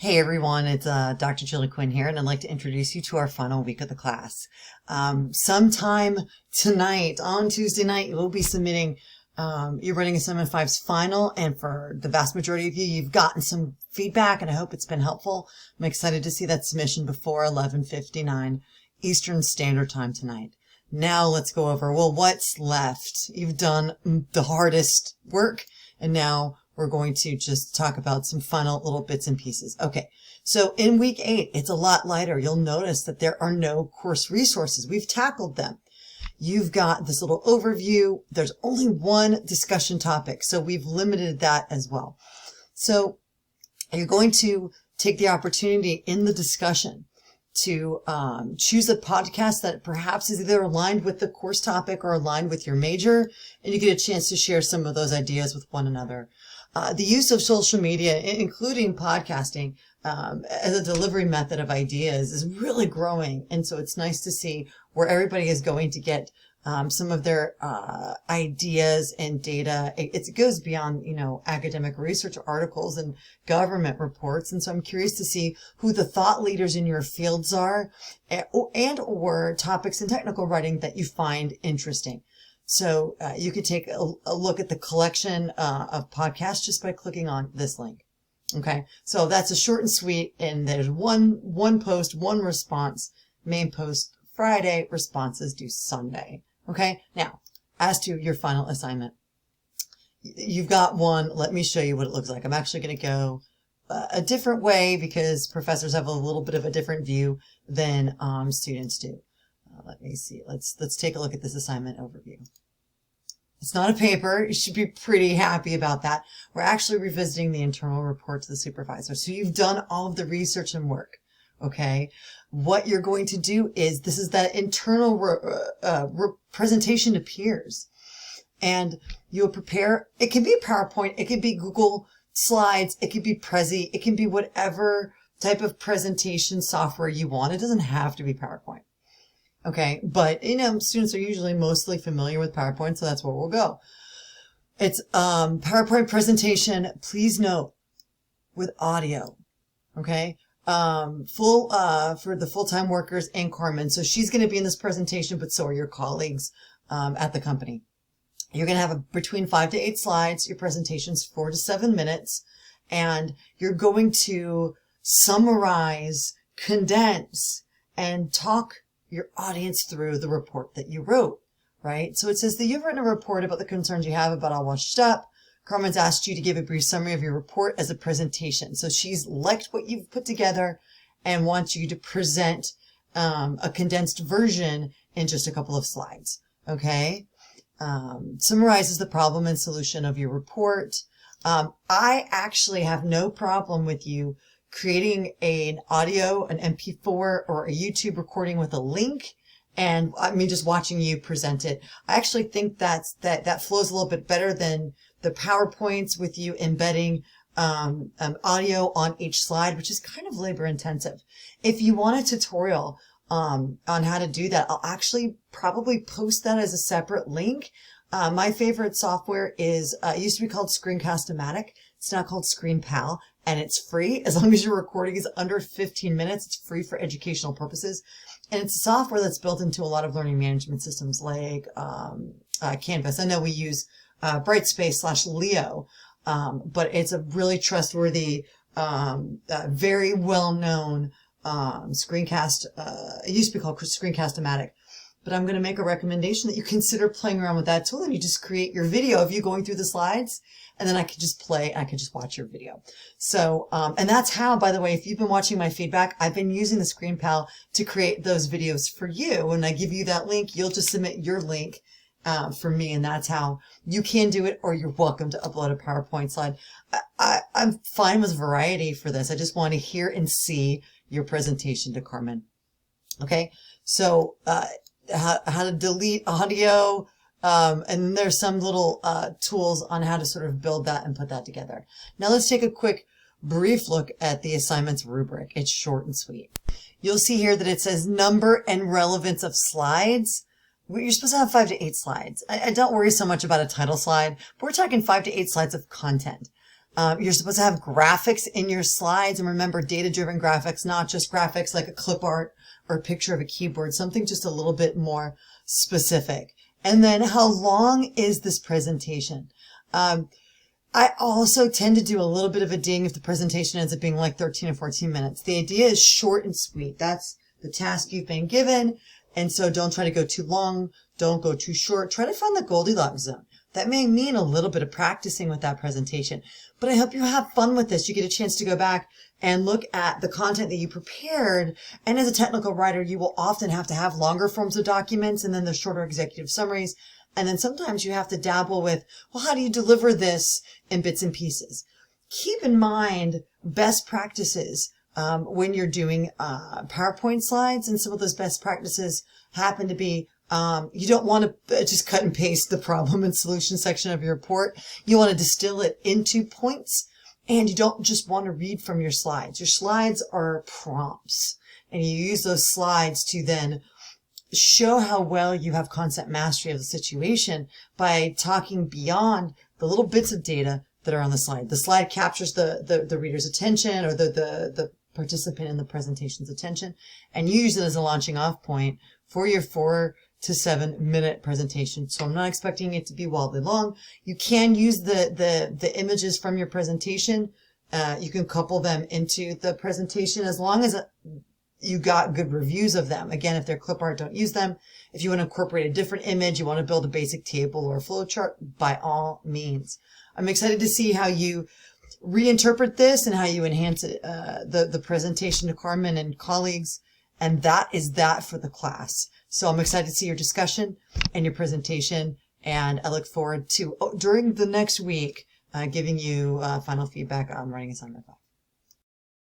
Hey everyone, it's Dr. Julie Quinn here, and I'd like to introduce you to our final week of the class. Sometime tonight, on Tuesday night, you will be submitting your Writing Assignment 5's final, and for the vast majority of you, you've gotten some feedback, and I hope it's been helpful. I'm excited to see that submission before 11:59 Eastern Standard Time tonight. Now let's go over, well, what's left? You've done the hardest work, and now we're going to just talk about some final little bits and pieces. Okay, so in week 8, it's a lot lighter. You'll notice that there are no course resources. We've tackled them. You've got this little overview. There's only one discussion topic, so we've limited that as well. So you're going to take the opportunity in the discussion to choose a podcast that perhaps is either aligned with the course topic or aligned with your major, and you get a chance to share some of those ideas with one another. The use of social media, including podcasting, as a delivery method of ideas is really growing. And so it's nice to see where everybody is going to get some of their ideas and data. It goes beyond, academic research articles and government reports. And so I'm curious to see who the thought leaders in your fields are and or topics in technical writing that you find interesting. So you could take a look at the collection of podcasts just by clicking on this link. Okay, so that's a short and sweet, and there's one post, one response. Main post Friday, responses due Sunday. Okay, now as to your final assignment, you've got one. Let me show you what it looks like. I'm actually going to go a different way because professors have a little bit of a different view than students do. Let me see. Let's take a look at this assignment overview. It's not a paper. You should be pretty happy about that. We're actually revisiting the internal report to the supervisor. So you've done all of the research and work. Okay. What you're going to do is this is that internal presentation to peers, and you'll prepare. It can be a PowerPoint. It can be Google Slides. It can be Prezi. It can be whatever type of presentation software you want. It doesn't have to be PowerPoint. Okay, but students are usually mostly familiar with PowerPoint, so that's where we'll go. It's PowerPoint presentation. Please note with audio. Okay, full for the full-time workers and Carmen. So she's going to be in this presentation, but so are your colleagues at the company. You're going to have between 5 to 8 slides. Your presentation's 4 to 7 minutes, and you're going to summarize, condense, and talk your audience through the report that you wrote, right? So it says that you've written a report about the concerns you have about All Washed Up. Carmen's asked you to give a brief summary of your report as a presentation. So she's liked what you've put together and wants you to present a condensed version in just a couple of slides, okay? Summarizes the problem and solution of your report. I actually have no problem with you creating an audio, an MP4, or a YouTube recording with a link, and just watching you present it. I actually think that flows a little bit better than the PowerPoints with you embedding audio on each slide, which is kind of labor intensive. If you want a tutorial on how to do that, I'll actually probably post that as a separate link. My favorite software is, it used to be called Screencast-O-Matic. It's now called ScreenPal, and it's free. As long as your recording is under 15 minutes, it's free for educational purposes. And it's a software that's built into a lot of learning management systems like Canvas. I know we use Brightspace/Leo, but it's a really trustworthy, very well-known screencast. It used to be called Screencast-O-Matic. But I'm going to make a recommendation that you consider playing around with that tool, and you just create your video of you going through the slides, and then I could just play, and I could just watch your video. So, and that's how, by the way, if you've been watching my feedback, I've been using the ScreenPal to create those videos for you. When I give you that link, you'll just submit your link for me, and that's how you can do it, or you're welcome to upload a PowerPoint slide. I'm fine with variety for this. I just want to hear and see your presentation to Carmen. Okay, so how to delete audio, and there's some little tools on how to sort of build that and put that together. Now let's take a quick brief look at the assignment's rubric. It's short and sweet. You'll see here that it says number and relevance of slides. You're supposed to have 5 to 8 slides. I don't worry so much about a title slide, but we're talking 5 to 8 slides of content. You're supposed to have graphics in your slides, and remember, data-driven graphics, not just graphics like a clip art or a picture of a keyboard, something just a little bit more specific. And then how long is this presentation? I also tend to do a little bit of a ding if the presentation ends up being like 13 or 14 minutes. The idea is short and sweet. That's the task you've been given. And so don't try to go too long. Don't go too short. Try to find the Goldilocks zone. That may mean a little bit of practicing with that presentation, but I hope you have fun with this. You get a chance to go back and look at the content that you prepared. And as a technical writer, you will often have to have longer forms of documents and then the shorter executive summaries. And then sometimes you have to dabble with, well, how do you deliver this in bits and pieces? Keep in mind best practices when you're doing PowerPoint slides. And some of those best practices happen to be you don't want to just cut and paste the problem and solution section of your report. You want to distill it into points, and you don't just want to read from your slides. Your slides are prompts, and you use those slides to then show how well you have concept mastery of the situation by talking beyond the little bits of data that are on the slide. The slide captures the reader's attention, or the participant in the presentation's attention, and you use it as a launching off point for your 4 to 7 minute presentation. So I'm not expecting it to be wildly long. You can use the images from your presentation. You can couple them into the presentation as long as you got good reviews of them. Again, if they're clip art, don't use them. If you want to incorporate a different image, you want to build a basic table or a flow chart, by all means. I'm excited to see how you reinterpret this and how you enhance it, the presentation to Carmen and colleagues. And that is that for the class. So I'm excited to see your discussion and your presentation. And I look forward to, during the next week, giving you final feedback on writing assignment 5.